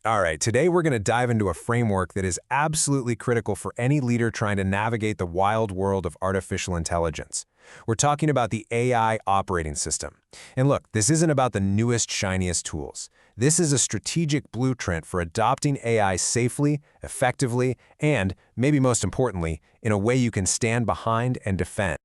All right, today we're going to dive into a framework that is absolutely critical for any leader trying to navigate the wild world of artificial intelligence. We're talking about the AI operating system. And look, this isn't about the newest, shiniest tools. This is a strategic blueprint for adopting AI safely, effectively, and, maybe most importantly, in a way you can stand behind and defend.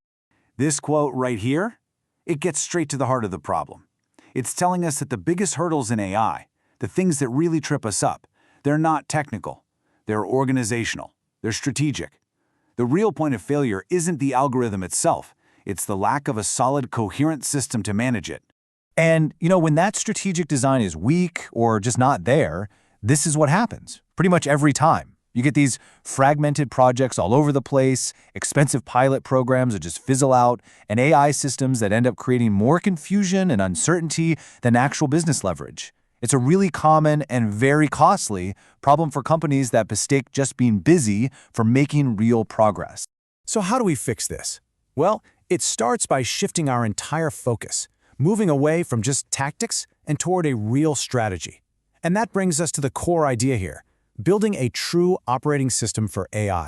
This quote right here, it gets straight to the heart of the problem. It's telling us that the biggest hurdles in AI, the things that really trip us up, they're not technical, they're organizational, they're strategic. The real point of failure isn't the algorithm itself, it's the lack of a solid, coherent system to manage it. And, when that strategic design is weak or just not there, this is what happens pretty much every time. You get these fragmented projects all over the place, expensive pilot programs that just fizzle out, and AI systems that end up creating more confusion and uncertainty than actual business leverage. It's a really common and very costly problem for companies that mistake just being busy for making real progress. So how do we fix this? Well, it starts by shifting our entire focus, moving away from just tactics and toward a real strategy. And that brings us to the core idea here, building a true operating system for AI.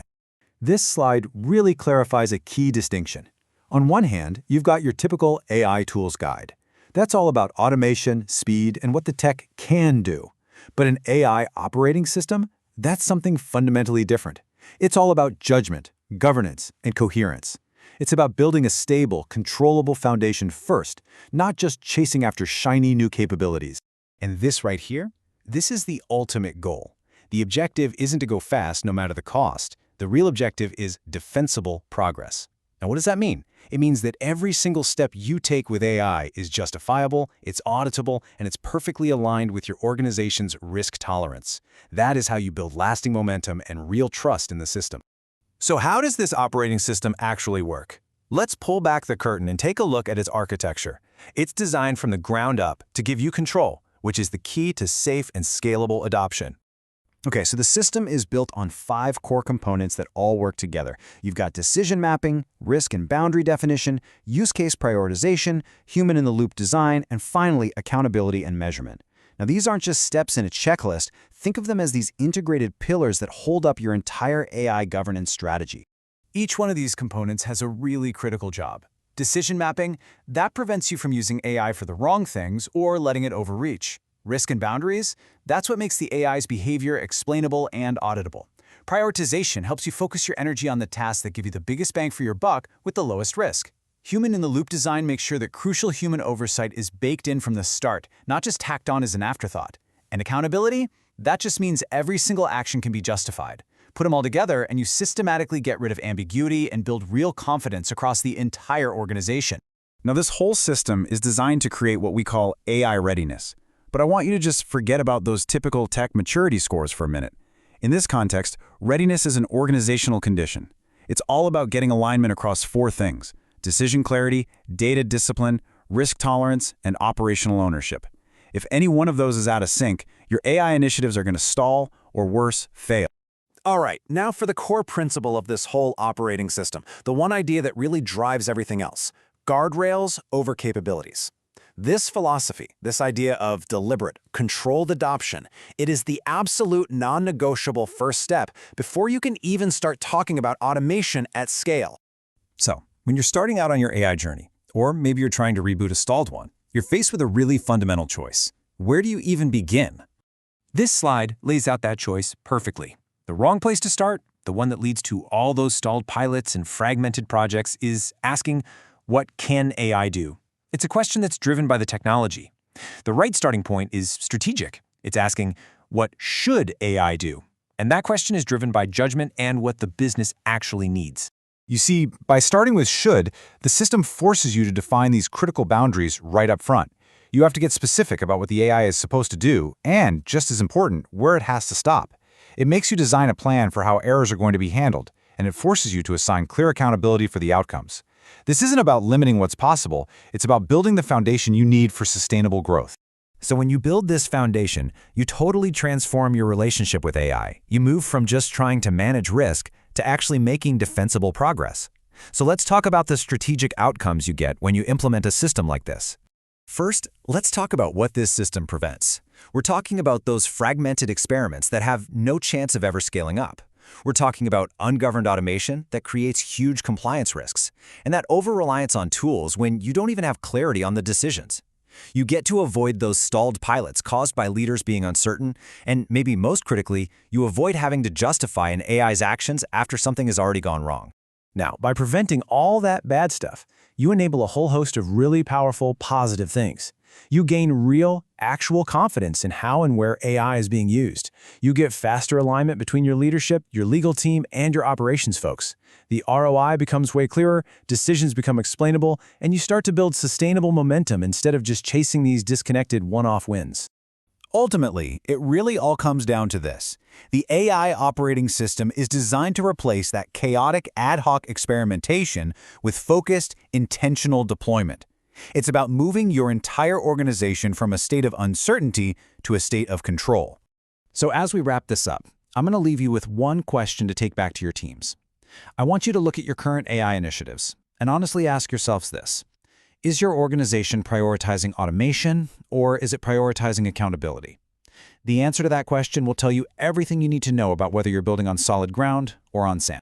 This slide really clarifies a key distinction. On one hand, you've got your typical AI tools guide. That's all about automation, speed, and what the tech can do. But an AI operating system, that's something fundamentally different. It's all about judgment, governance, and coherence. It's about building a stable, controllable foundation first, not just chasing after shiny new capabilities. And this right here, this is the ultimate goal. The objective isn't to go fast no matter the cost. The real objective is defensible progress. Now, what does that mean? It means that every single step you take with AI is justifiable, it's auditable, and it's perfectly aligned with your organization's risk tolerance. That is how you build lasting momentum and real trust in the system. So how does this operating system actually work? Let's pull back the curtain and take a look at its architecture. It's designed from the ground up to give you control, which is the key to safe and scalable adoption. Okay, so the system is built on 5 core components that all work together. You've got decision mapping, risk and boundary definition, use case prioritization, human-in-the-loop design, and finally, accountability and measurement. Now, these aren't just steps in a checklist. Think of them as these integrated pillars that hold up your entire AI governance strategy. Each one of these components has a really critical job. Decision mapping, that prevents you from using AI for the wrong things or letting it overreach. Risk and boundaries, that's what makes the AI's behavior explainable and auditable. Prioritization helps you focus your energy on the tasks that give you the biggest bang for your buck with the lowest risk. Human-in-the-loop design makes sure that crucial human oversight is baked in from the start, not just tacked on as an afterthought. And accountability, that just means every single action can be justified. Put them all together and you systematically get rid of ambiguity and build real confidence across the entire organization. Now, this whole system is designed to create what we call AI readiness. But I want you to just forget about those typical tech maturity scores for a minute. In this context, readiness is an organizational condition. It's all about getting alignment across 4 things: decision clarity, data discipline, risk tolerance, and operational ownership. If any one of those is out of sync, your AI initiatives are going to stall, or worse, fail. All right, now for the core principle of this whole operating system, the one idea that really drives everything else: guardrails over capabilities. This philosophy, this idea of deliberate, controlled adoption, it is the absolute non-negotiable first step before you can even start talking about automation at scale. So, when you're starting out on your AI journey, or maybe you're trying to reboot a stalled one, you're faced with a really fundamental choice. Where do you even begin? This slide lays out that choice perfectly. The wrong place to start, the one that leads to all those stalled pilots and fragmented projects, is asking, what can AI do? It's a question that's driven by the technology. The right starting point is strategic. It's asking, what should AI do? And that question is driven by judgment and what the business actually needs. You see, by starting with should, the system forces you to define these critical boundaries right up front. You have to get specific about what the AI is supposed to do, and, just as important, where it has to stop. It makes you design a plan for how errors are going to be handled, and it forces you to assign clear accountability for the outcomes. This isn't about limiting what's possible, it's about building the foundation you need for sustainable growth. So when you build this foundation, you totally transform your relationship with AI. You move from just trying to manage risk to actually making defensible progress. So let's talk about the strategic outcomes you get when you implement a system like this. First, let's talk about what this system prevents. We're talking about those fragmented experiments that have no chance of ever scaling up. We're talking about ungoverned automation that creates huge compliance risks, and that over-reliance on tools when you don't even have clarity on the decisions. You get to avoid those stalled pilots caused by leaders being uncertain, and maybe most critically, you avoid having to justify an AI's actions after something has already gone wrong. Now, by preventing all that bad stuff, you enable a whole host of really powerful, positive things. You gain real, actual confidence in how and where AI is being used. You get faster alignment between your leadership, your legal team, and your operations folks. The ROI becomes way clearer, decisions become explainable, and you start to build sustainable momentum instead of just chasing these disconnected one-off wins. Ultimately, it really all comes down to this. The AI operating system is designed to replace that chaotic ad hoc experimentation with focused, intentional deployment. It's about moving your entire organization from a state of uncertainty to a state of control. So as we wrap this up, I'm going to leave you with one question to take back to your teams. I want you to look at your current AI initiatives and honestly ask yourselves this. Is your organization prioritizing automation, or is it prioritizing accountability? The answer to that question will tell you everything you need to know about whether you're building on solid ground or on sand.